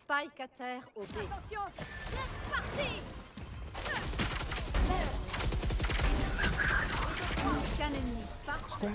Spike à terre au B. Attention, c'est parti. Aucun ennemi. Parfait.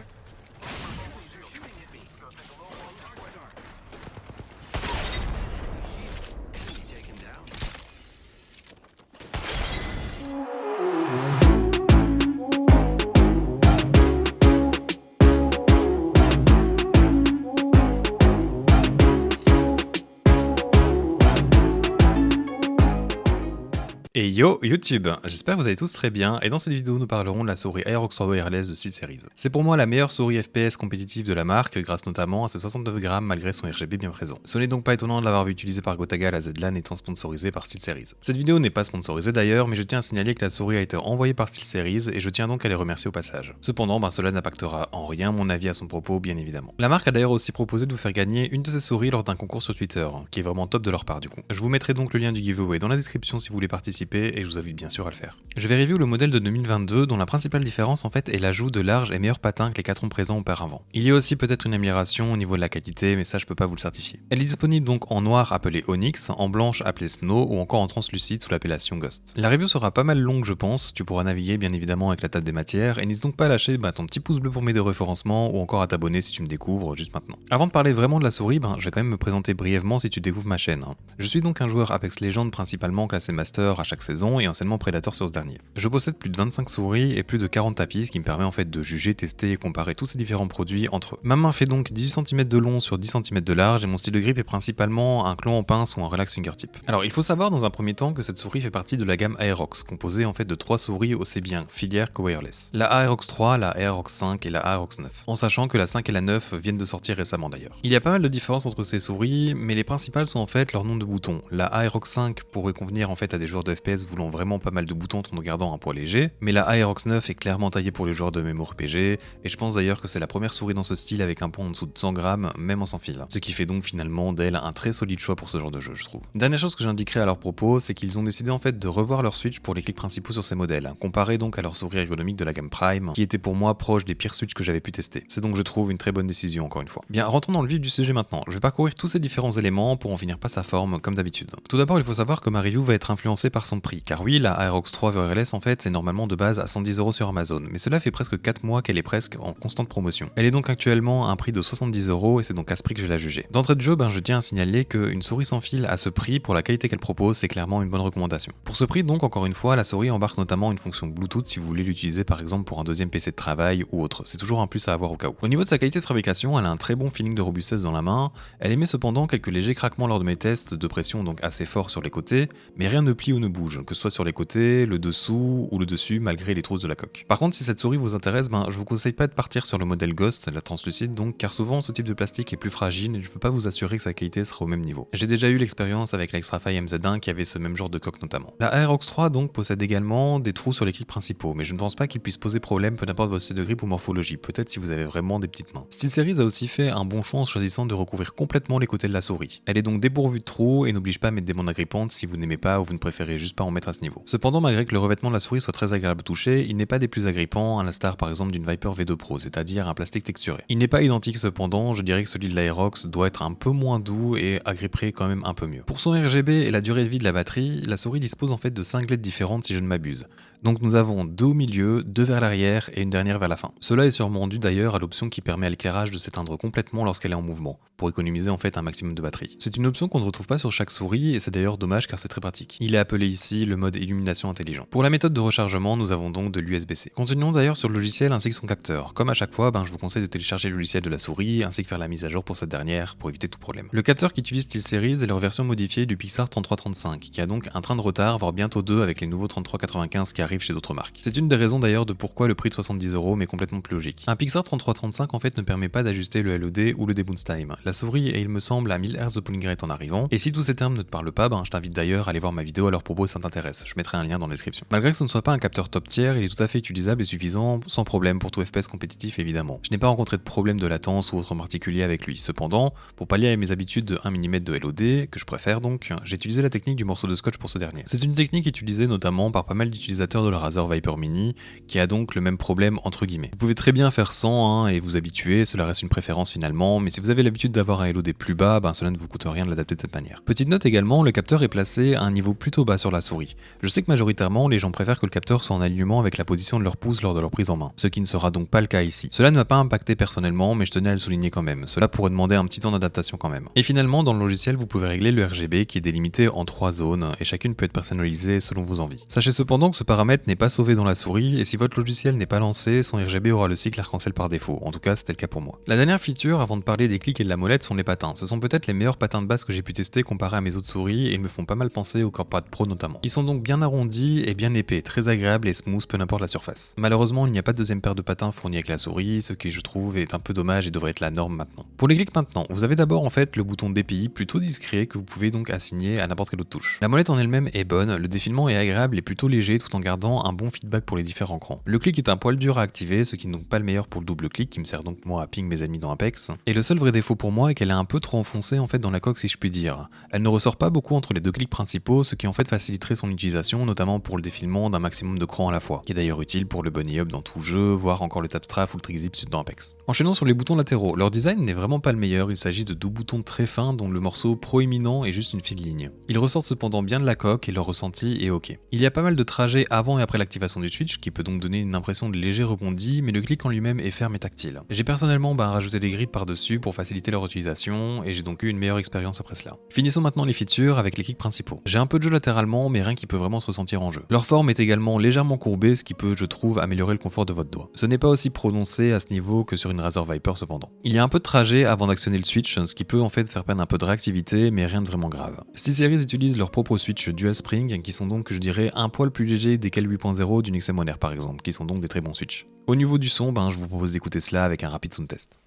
Et yo YouTube, j'espère que vous allez tous très bien et dans cette vidéo nous parlerons de la souris Aerox 3 Wireless de SteelSeries. C'est pour moi la meilleure souris FPS compétitive de la marque grâce notamment à ses 69 grammes malgré son RGB bien présent. Ce n'est donc pas étonnant de l'avoir vu utilisé par Gotaga la Z-Lan étant sponsorisée par SteelSeries. Cette vidéo n'est pas sponsorisée d'ailleurs mais je tiens à signaler que la souris a été envoyée par SteelSeries et je tiens donc à les remercier au passage. Cependant cela n'impactera en rien mon avis à son propos bien évidemment. La marque a d'ailleurs aussi proposé de vous faire gagner une de ses souris lors d'un concours sur Twitter, qui est vraiment top de leur part du coup. Je vous mettrai donc le lien du giveaway dans la description si vous voulez participer et je vous invite bien sûr à le faire. Je vais review le modèle de 2022 dont la principale différence en fait est l'ajout de larges et meilleurs patins que les 4 présents auparavant. Il y a aussi peut-être une amélioration au niveau de la qualité mais ça je peux pas vous le certifier. Elle est disponible donc en noir appelé Onyx, en blanche appelée Snow ou encore en translucide sous l'appellation Ghost. La review sera pas mal longue je pense, tu pourras naviguer bien évidemment avec la table des matières et n'hésite donc pas à lâcher ton petit pouce bleu pour m'aider au référencement ou encore à t'abonner si tu me découvres juste maintenant. Avant de parler vraiment de la souris, je vais quand même me présenter brièvement si tu découvres ma chaîne. Je suis donc un joueur Apex Legends principalement classé Master à chaque saison et anciennement Predator sur ce dernier. Je possède plus de 25 souris et plus de 40 tapis, ce qui me permet en fait de juger, tester et comparer tous ces différents produits entre eux. Ma main fait donc 18 cm de long sur 10 cm de large et mon style de grip est principalement un clon en pince ou un relax fingertip. Alors il faut savoir dans un premier temps que cette souris fait partie de la gamme Aerox, composée en fait de 3 souris aussi bien filière que wireless. La Aerox 3, la Aerox 5 et la Aerox 9, en sachant que la 5 et la 9 viennent de sortir récemment d'ailleurs. Il y a pas mal de différences entre ces souris, mais les principales sont en fait leur nombre de boutons. La Aerox 5 pourrait convenir en fait à des joueurs de FPS voulant vraiment pas mal de boutons tout en gardant un poids léger, mais la Aerox 9 est clairement taillée pour les joueurs de MMORPG, et je pense d'ailleurs que c'est la première souris dans ce style avec un poids en dessous de 100 grammes, même en sans fil, ce qui fait donc finalement d'elle un très solide choix pour ce genre de jeu je trouve. Dernière chose que j'indiquerai à leur propos, c'est qu'ils ont décidé en fait de revoir leur switch pour les clics principaux sur ces modèles, comparé donc à leur souris ergonomique de la gamme Prime, qui était pour moi proche des pires switches que j'avais pu tester. C'est donc je trouve une très bonne décision encore une fois. Bien, rentrons dans le vif du sujet maintenant. Je vais parcourir tous ces différents éléments pour en finir pas sa forme comme d'habitude. Tout d'abord, il faut savoir que ma review va être influencée par son prix, car oui, la Aerox 3 Wireless en fait c'est normalement de base à 110 € sur Amazon, mais cela fait presque 4 mois qu'elle est presque en constante promotion. Elle est donc actuellement à un prix de 70 € et c'est donc à ce prix que je vais la juger. D'entrée de jeu, je tiens à signaler qu'une souris sans fil à ce prix pour la qualité qu'elle propose, c'est clairement une bonne recommandation. Pour ce prix donc, encore une fois, la souris embarque notamment une fonction Bluetooth si vous voulez l'utiliser par exemple pour un deuxième PC de travail ou autre, c'est toujours un plus à avoir au cas où. Au niveau de sa qualité de fabrication, elle a un très bon feeling de robustesse dans la main, elle émet cependant quelques légers craquements lors de mes tests de pression donc assez fort sur les côtés, mais rien ne plie ou ne bouge, que ce soit sur les côtés, le dessous ou le dessus malgré les trousses de la coque. Par contre, si cette souris vous intéresse, je vous conseille pas de partir sur le modèle Ghost, la translucide donc, car souvent ce type de plastique est plus fragile et je peux pas vous assurer que sa qualité sera au même niveau. J'ai déjà eu l'expérience avec la Xtrafy MZ1 qui avait ce même genre de coque notamment. La Aerox 3 donc possède également des trous sur les clics principaux, mais je ne pense pas qu'il puisse poser problème peu importe votre style de grip ou morphologie, peut-être si vous avez vraiment des petites mains. SteelSeries a aussi fait un bon choix en choisissant de recouvrir complètement les côtés de la souris. Elle est donc dépourvue de trous et n'oblige pas à mettre des bandes agrippantes si vous n'aimez pas ou vous ne préférez juste pas en mettre à ce niveau. Cependant, malgré que le revêtement de la souris soit très agréable au toucher, il n'est pas des plus agrippants à l'instar par exemple d'une Viper V2 Pro, c'est-à-dire un plastique texturé. Il n'est pas identique cependant, je dirais que celui de l'Aerox doit être un peu moins doux et agripperait quand même un peu mieux. Pour son RGB et la durée de vie de la batterie, la souris dispose en fait de 5 LED différentes si je ne m'abuse. Donc nous avons 2 au milieu, 2 vers l'arrière et une dernière vers la fin. Cela est sûrement dû d'ailleurs à l'option qui permet à l'éclairage de s'éteindre complètement lorsqu'elle est en mouvement, pour économiser en fait un maximum de batterie. C'est une option qu'on ne retrouve pas sur chaque souris et c'est d'ailleurs dommage car c'est très pratique. Il est appelé ici le mode illumination intelligent. Pour la méthode de rechargement, nous avons donc de l'USB-C. Continuons d'ailleurs sur le logiciel ainsi que son capteur. Comme à chaque fois, je vous conseille de télécharger le logiciel de la souris ainsi que faire la mise à jour pour cette dernière pour éviter tout problème. Le capteur qu'utilise SteelSeries est leur version modifiée du Pixar 3335 qui a donc un train de retard, voire bientôt 2 avec les nouveaux 3395 qui arrivent chez d'autres marques. C'est une des raisons d'ailleurs de pourquoi le prix de 70 € m'est complètement plus logique. Un Pixar 3335 en fait ne permet pas d'ajuster le LOD ou le debounce time. La souris est il me semble à 1000 Hz de polling rate en arrivant, et si tous ces termes ne te parlent pas, je t'invite d'ailleurs à aller voir ma vidéo à leur propos ça t'intéresse, je mettrai un lien dans la description. Malgré que ce ne soit pas un capteur top tier, il est tout à fait utilisable et suffisant sans problème pour tout FPS compétitif évidemment. Je n'ai pas rencontré de problème de latence ou autre en particulier avec lui. Cependant, pour pallier à mes habitudes de 1 mm de LOD, que je préfère donc, j'ai utilisé la technique du morceau de scotch pour ce dernier. C'est une technique utilisée notamment par pas mal d'utilisateurs de la Razer Viper Mini, qui a donc le même problème entre guillemets. Vous pouvez très bien faire sans et vous habituer, cela reste une préférence finalement, mais si vous avez l'habitude d'avoir un LOD plus bas, cela ne vous coûte rien de l'adapter de cette manière. Petite note également, le capteur est placé à un niveau plutôt bas sur la souris. Je sais que majoritairement, les gens préfèrent que le capteur soit en alignement avec la position de leur pouce lors de leur prise en main, ce qui ne sera donc pas le cas ici. Cela ne m'a pas impacté personnellement, mais je tenais à le souligner quand même. Cela pourrait demander un petit temps d'adaptation quand même. Et finalement, dans le logiciel, vous pouvez régler le RGB qui est délimité en 3 zones, et chacune peut être personnalisée selon vos envies. Sachez cependant que ce paramètre n'est pas sauvé dans la souris, et si votre logiciel n'est pas lancé, son RGB aura le cycle arc-en-ciel par défaut. En tout cas, c'était le cas pour moi. La dernière feature, avant de parler des clics et de la molette, sont les patins. Ce sont peut-être les meilleurs patins de base que j'ai pu tester comparé à mes autres souris, et ils me font pas mal penser au Corpad Pro notamment. Ils sont donc bien arrondis et bien épais, très agréables et smooth peu importe la surface. Malheureusement, il n'y a pas de deuxième paire de patins fournis avec la souris, ce qui je trouve est un peu dommage et devrait être la norme maintenant. Pour les clics maintenant, vous avez d'abord en fait le bouton DPI plutôt discret que vous pouvez donc assigner à n'importe quelle autre touche. La molette en elle-même est bonne, le défilement est agréable et plutôt léger tout en gardant un bon feedback pour les différents crans. Le clic est un poil dur à activer, ce qui n'est donc pas le meilleur pour le double clic qui me sert donc moi à ping mes amis dans Apex. Et le seul vrai défaut pour moi est qu'elle est un peu trop enfoncée en fait dans la coque si je puis dire. Elle ne ressort pas beaucoup entre les deux clics principaux, ce qui en fait faciliterait son utilisation, notamment pour le défilement d'un maximum de crans à la fois, qui est d'ailleurs utile pour le bunny up dans tout jeu, voire encore le tap strafe ou le trick zip dans Apex. Enchaînons sur les boutons latéraux. Leur design n'est vraiment pas le meilleur, il s'agit de 2 boutons très fins dont le morceau proéminent est juste une fine ligne. Ils ressortent cependant bien de la coque et leur ressenti est ok. Il y a pas mal de trajets avant et après l'activation du switch, qui peut donc donner une impression de léger rebondi, mais le clic en lui-même est ferme et tactile. J'ai personnellement rajouté des grids par-dessus pour faciliter leur utilisation, et j'ai donc eu une meilleure expérience après cela. Finissons maintenant les features avec les clics principaux. J'ai un peu de jeu latéralement, mais rien qui peut vraiment se ressentir en jeu. Leur forme est également légèrement courbée, ce qui peut, je trouve, améliorer le confort de votre doigt. Ce n'est pas aussi prononcé à ce niveau que sur une Razer Viper cependant. Il y a un peu de trajet avant d'actionner le switch, ce qui peut en fait faire perdre un peu de réactivité, mais rien de vraiment grave. SteelSeries utilise leur propre switch Dual Spring, qui sont donc, je dirais, un poil plus légers des Cal 8.0 d'une XM One R par exemple, qui sont donc des très bons switches. Au niveau du son, je vous propose d'écouter cela avec un rapide sound test.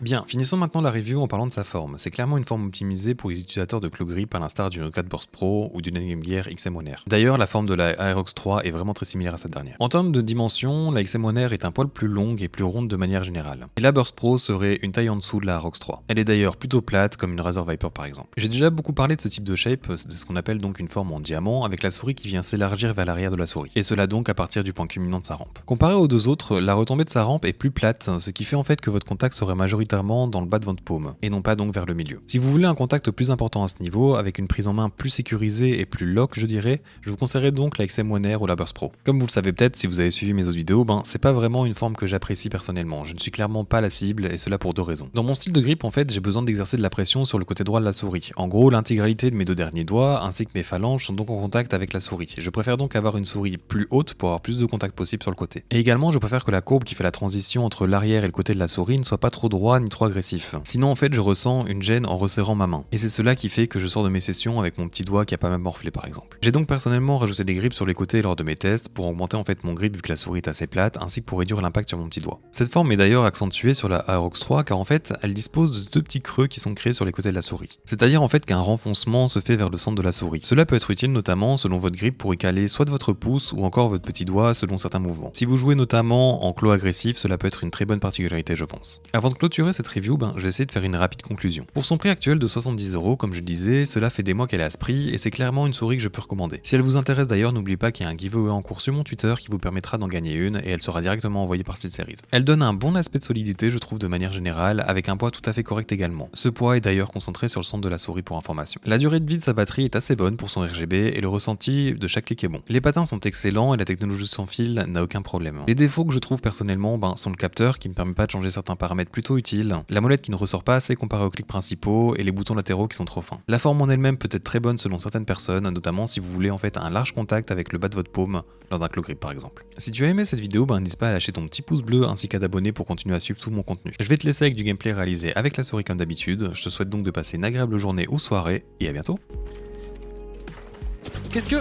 Bien, finissons maintenant la review en parlant de sa forme. C'est clairement une forme optimisée pour les utilisateurs de Claw-Grip à l'instar d'une Note Burst Pro ou d'une Game Gear XM One R. D'ailleurs, la forme de la Aerox 3 est vraiment très similaire à cette dernière. En termes de dimension, la XM One R est un poil plus longue et plus ronde de manière générale. Et la Burst Pro serait une taille en dessous de la Aerox 3. Elle est d'ailleurs plutôt plate comme une Razer Viper par exemple. J'ai déjà beaucoup parlé de ce type de shape, de ce qu'on appelle donc une forme en diamant, avec la souris qui vient s'élargir vers l'arrière de la souris. Et cela donc à partir du point culminant de sa rampe. Comparé aux deux autres, la retombée de sa rampe est plus plate, ce qui fait en fait que votre contact serait majoritairement dans le bas de votre paume, et non pas donc vers le milieu. Si vous voulez un contact plus important à ce niveau, avec une prise en main plus sécurisée et plus lock je dirais, je vous conseillerais donc la XM One R ou la Burst Pro. Comme vous le savez peut-être si vous avez suivi mes autres vidéos, c'est pas vraiment une forme que j'apprécie personnellement, je ne suis clairement pas la cible et cela pour deux raisons. Dans mon style de grip en fait, j'ai besoin d'exercer de la pression sur le côté droit de la souris. En gros, l'intégralité de mes deux derniers doigts ainsi que mes phalanges sont donc en contact avec la souris. Je préfère donc avoir une souris plus haute pour avoir plus de contact possible sur le côté. Et également, je préfère que la courbe qui fait la transition entre l'arrière et le côté de la souris ne soit pas trop droit ni trop agressif. Sinon en fait, je ressens une gêne en resserrant ma main. Et c'est cela qui fait que je sors de mes sessions avec mon petit doigt qui a pas même morflé par exemple. J'ai donc personnellement rajouté des grips sur les côtés lors de mes tests pour augmenter en fait mon grip vu que la souris est assez plate ainsi que pour réduire l'impact sur mon petit doigt. Cette forme est d'ailleurs accentuée sur la Aerox 3 car en fait elle dispose de deux petits creux qui sont créés sur les côtés de la souris. C'est-à-dire en fait qu'un renfoncement se fait vers le centre de la souris. Cela peut être utile notamment selon votre grip pour y caler soit de votre pouce ou encore votre petit doigt selon certains mouvements. Si vous jouez notamment en claw agressif, cela peut être une très bonne particularité je pense. Avant de clôturer cette review, je vais essayer de faire une rapide conclusion. Pour son prix actuel de 70€, comme je le disais, cela fait des mois qu'elle est à ce prix et c'est clairement une souris que je peux recommander. Si elle vous intéresse d'ailleurs, n'oubliez pas qu'il y a un giveaway en cours sur mon Twitter qui vous permettra d'en gagner une et elle sera directement envoyée par SteelSeries. Elle donne un bon aspect de solidité je trouve de manière générale, avec un poids tout à fait correct également. Ce poids est d'ailleurs concentré sur le centre de la souris pour information. La durée de vie de sa batterie est assez bonne pour son RGB et le ressenti de chaque clic est bon. Les patins sont excellents et la technologie sans fil n'a aucun problème. Les défauts que je trouve personnellement sont le capteur qui me permet pas de changer certains paramètres plutôt utiles tactile, la molette qui ne ressort pas assez comparé aux clics principaux et les boutons latéraux qui sont trop fins. La forme en elle-même peut être très bonne selon certaines personnes, notamment si vous voulez en fait un large contact avec le bas de votre paume lors d'un claw grip par exemple. Si tu as aimé cette vidéo, n'hésite pas à lâcher ton petit pouce bleu ainsi qu'à t'abonner pour continuer à suivre tout mon contenu. Je vais te laisser avec du gameplay réalisé avec la souris comme d'habitude, je te souhaite donc de passer une agréable journée ou soirée et à bientôt. Qu'est-ce que...